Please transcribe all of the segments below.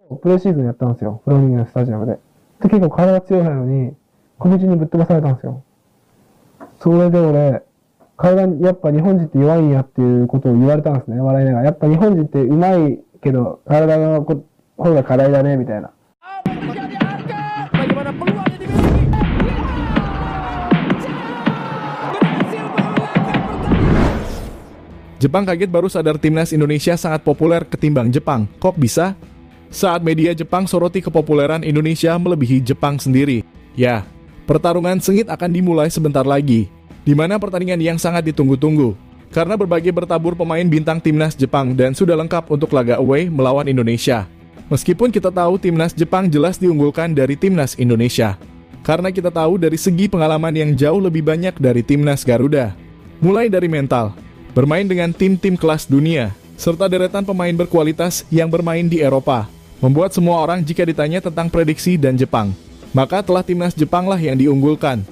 プレシーズンやったんですよ。フローニングのスタジアムで。で、結構体が強いのに、小道にぶっ飛ばされたんですよ。それで俺、やっぱ日本人って弱いんやっていうことを言われたんですね、笑いながら。やっぱ日本人って上手いけど、体の方が課題だね、みたいな。Jepang kaget baru sadar timnas Indonesia sangat populer ketimbang Jepang. Kok bisa? Saat media Jepang soroti kepopuleran Indonesia melebihi Jepang sendiri. Ya, pertarungan sengit akan dimulai sebentar lagi, di mana pertandingan yang sangat ditunggu-tunggu. Karena berbagai bertabur pemain bintang timnas Jepang dan sudah lengkap untuk laga away melawan Indonesia. Meskipun kita tahu timnas Jepang jelas diunggulkan dari timnas Indonesia. Karena kita tahu dari segi pengalaman yang jauh lebih banyak dari timnas Garuda. Mulai dari mental, bermain dengan tim-tim kelas dunia, serta deretan pemain berkualitas yang bermain di Eropa, membuat semua orang jika ditanya tentang prediksi dan Jepang, maka telah timnas Jepang lah yang diunggulkan.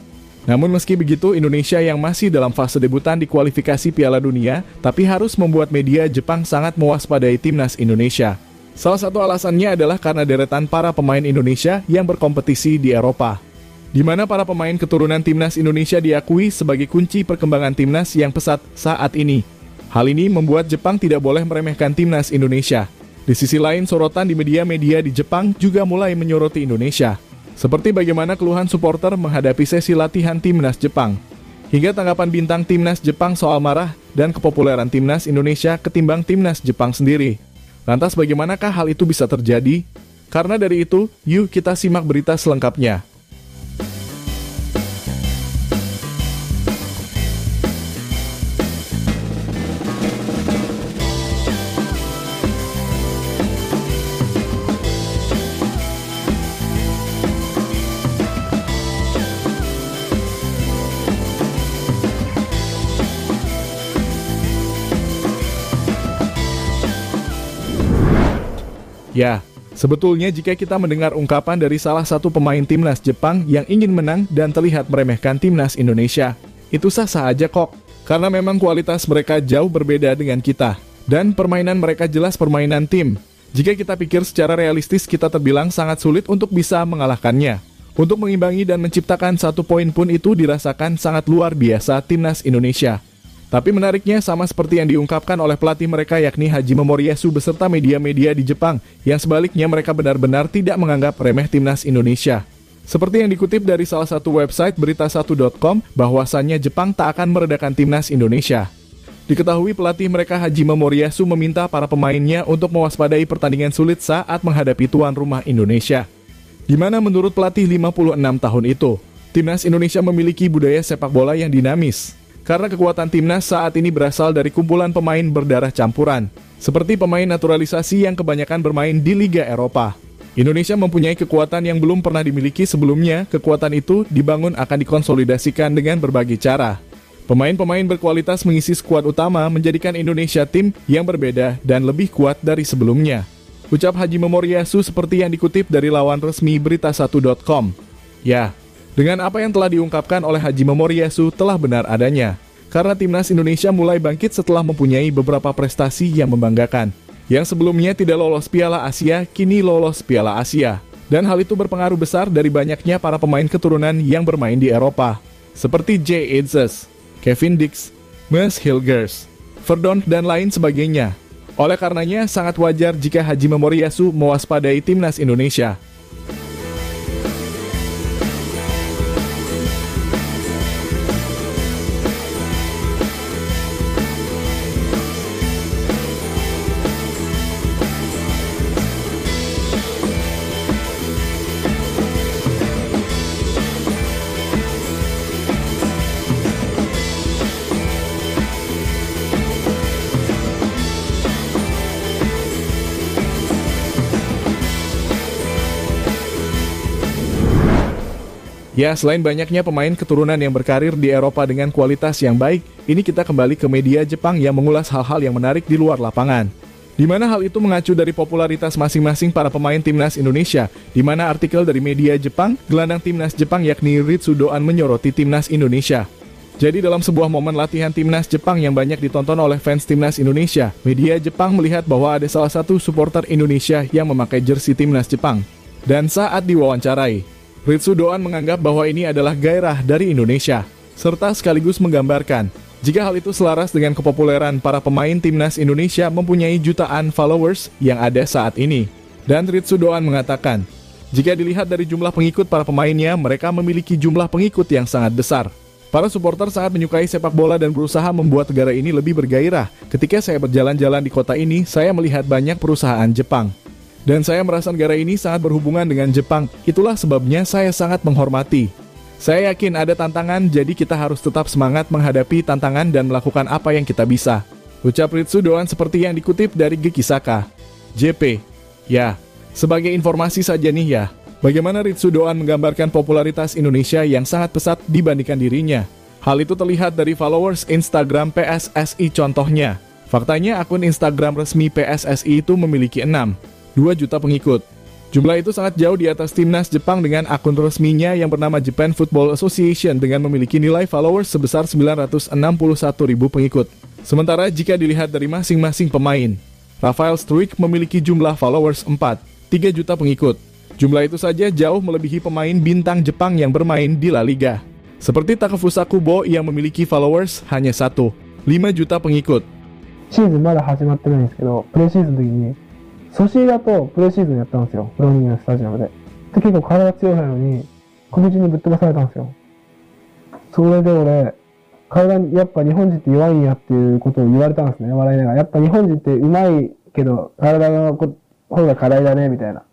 Namun meski begitu, Indonesia yang masih dalam fase debutan di kualifikasi Piala Dunia, tapi harus membuat media Jepang sangat mewaspadai timnas Indonesia. Salah satu alasannya adalah karena deretan para pemain Indonesia yang berkompetisi di Eropa, di mana para pemain keturunan timnas Indonesia diakui sebagai kunci perkembangan timnas yang pesat saat ini. Hal ini membuat Jepang tidak boleh meremehkan timnas Indonesia. Di sisi lain, sorotan di media-media di Jepang juga mulai menyoroti Indonesia. Seperti bagaimana keluhan supporter menghadapi sesi latihan timnas Jepang. Hingga tanggapan bintang timnas Jepang soal marah dan kepopuleran timnas Indonesia ketimbang timnas Jepang sendiri. Lantas bagaimanakah hal itu bisa terjadi? Karena dari itu, yuk kita simak berita selengkapnya. Ya, sebetulnya jika kita mendengar ungkapan dari salah satu pemain timnas Jepang yang ingin menang dan terlihat meremehkan timnas Indonesia, itu sah-sah aja kok. Karena memang kualitas mereka jauh berbeda dengan kita. Dan permainan mereka jelas permainan tim. Jika kita pikir secara realistis, kita terbilang sangat sulit untuk bisa mengalahkannya. Untuk mengimbangi dan menciptakan 1 poin pun itu dirasakan sangat luar biasa timnas Indonesia. Tapi menariknya sama seperti yang diungkapkan oleh pelatih mereka yakni Hajime Moriyasu beserta media-media di Jepang, yang sebaliknya mereka benar-benar tidak menganggap remeh timnas Indonesia. Seperti yang dikutip dari salah satu website berita1.com bahwasannya Jepang tak akan meredakan timnas Indonesia. Diketahui pelatih mereka Hajime Moriyasu meminta para pemainnya untuk mewaspadai pertandingan sulit saat menghadapi tuan rumah Indonesia. Di mana menurut pelatih 56 tahun itu, timnas Indonesia memiliki budaya sepak bola yang dinamis. Karena kekuatan timnas saat ini berasal dari kumpulan pemain berdarah campuran, seperti pemain naturalisasi yang kebanyakan bermain di Liga Eropa. Indonesia mempunyai kekuatan yang belum pernah dimiliki sebelumnya. Kekuatan itu dibangun akan dikonsolidasikan dengan berbagai cara. Pemain-pemain berkualitas mengisi skuad utama menjadikan Indonesia tim yang berbeda dan lebih kuat dari sebelumnya. Ucap Hajime Moriyasu seperti yang dikutip dari laman resmi berita1.com. Ya, dengan apa yang telah diungkapkan oleh Hajime Moriyasu telah benar adanya. Karena timnas Indonesia mulai bangkit setelah mempunyai beberapa prestasi yang membanggakan. Yang sebelumnya tidak lolos Piala Asia, kini lolos Piala Asia. Dan hal itu berpengaruh besar dari banyaknya para pemain keturunan yang bermain di Eropa. Seperti Jay Itzes, Kevin Dix, Mads Hilgers, Verdonk dan lain sebagainya. Oleh karenanya sangat wajar jika Hajime Moriyasu mewaspadai timnas Indonesia. Ya, selain banyaknya pemain keturunan yang berkarir di Eropa dengan kualitas yang baik, ini kita kembali ke media Jepang yang mengulas hal-hal yang menarik di luar lapangan. Di mana hal itu mengacu dari popularitas masing-masing para pemain timnas Indonesia, di mana artikel dari media Jepang, gelandang timnas Jepang yakni Ritsu Doan menyoroti timnas Indonesia. Jadi dalam sebuah momen latihan timnas Jepang yang banyak ditonton oleh fans timnas Indonesia, media Jepang melihat bahwa ada salah satu supporter Indonesia yang memakai jersey timnas Jepang. Dan saat diwawancarai, Ritsu Doan menganggap bahwa ini adalah gairah dari Indonesia, serta sekaligus menggambarkan jika hal itu selaras dengan kepopuleran para pemain timnas Indonesia mempunyai jutaan followers yang ada saat ini. Dan Ritsu Doan mengatakan, jika dilihat dari jumlah pengikut para pemainnya, mereka memiliki jumlah pengikut yang sangat besar. Para supporter sangat menyukai sepak bola dan berusaha membuat negara ini lebih bergairah. Ketika saya berjalan-jalan di kota ini, saya melihat banyak perusahaan Jepang. Dan saya merasa negara ini sangat berhubungan dengan Jepang. Itulah sebabnya saya sangat menghormati. Saya yakin ada tantangan, jadi kita harus tetap semangat menghadapi tantangan dan melakukan apa yang kita bisa. Ucap Ritsu Doan seperti yang dikutip dari Gekisaka. JP. Ya, sebagai informasi saja nih ya. Bagaimana Ritsu Doan menggambarkan popularitas Indonesia yang sangat pesat dibandingkan dirinya. Hal itu terlihat dari followers Instagram PSSI contohnya. Faktanya akun Instagram resmi PSSI itu memiliki 2 juta pengikut. Jumlah itu sangat jauh di atas timnas Jepang dengan akun resminya yang bernama Japan Football Association dengan memiliki nilai followers sebesar 961.000 pengikut. Sementara jika dilihat dari masing-masing pemain, Rafael Struijk memiliki jumlah followers 3 juta pengikut. Jumlah itu saja jauh melebihi pemain bintang Jepang yang bermain di La Liga. Seperti Takefusa Kubo yang memiliki followers hanya 5 juta pengikut. シーズンまだ始まってないんですけど、プレシーズンの時に、ソシエダとプレシーズンやったんですよ、フローニングのスタジアムで。で、結構体が強いのに、小道にぶっ飛ばされたんですよ。それで俺、やっぱ日本人って弱いんやっていうことを言われたんですね、笑いながら。やっぱ日本人って上手いけど、体の方が課題だね、みたいな。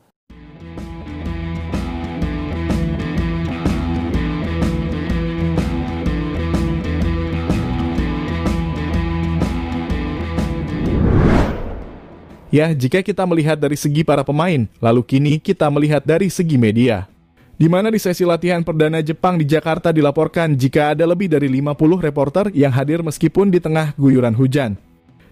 Ya, jika kita melihat dari segi para pemain, lalu kini kita melihat dari segi media. Di mana di sesi latihan perdana Jepang di Jakarta dilaporkan jika ada lebih dari 50 reporter yang hadir meskipun di tengah guyuran hujan.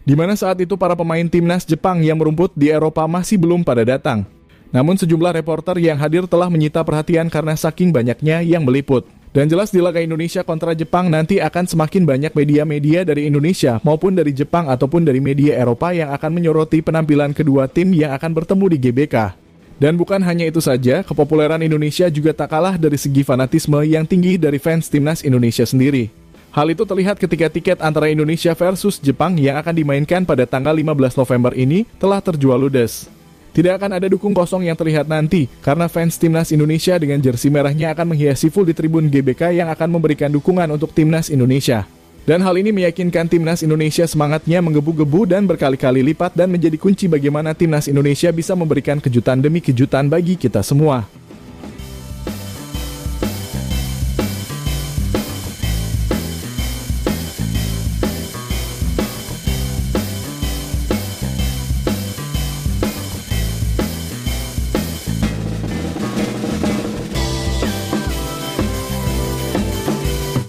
Di mana saat itu para pemain timnas Jepang yang merumput di Eropa masih belum pada datang. Namun sejumlah reporter yang hadir telah menyita perhatian karena saking banyaknya yang meliput. Dan jelas di laga Indonesia kontra Jepang nanti akan semakin banyak media-media dari Indonesia maupun dari Jepang ataupun dari media Eropa yang akan menyoroti penampilan kedua tim yang akan bertemu di GBK. Dan bukan hanya itu saja, kepopuleran Indonesia juga tak kalah dari segi fanatisme yang tinggi dari fans timnas Indonesia sendiri. Hal itu terlihat ketika tiket antara Indonesia versus Jepang yang akan dimainkan pada tanggal 15 November ini telah terjual ludes. Tidak akan ada dukung kosong yang terlihat nanti, karena fans timnas Indonesia dengan jersey merahnya akan menghiasi full di tribun GBK yang akan memberikan dukungan untuk timnas Indonesia. Dan hal ini meyakinkan timnas Indonesia semangatnya menggebu-gebu dan berkali-kali lipat dan menjadi kunci bagaimana timnas Indonesia bisa memberikan kejutan demi kejutan bagi kita semua.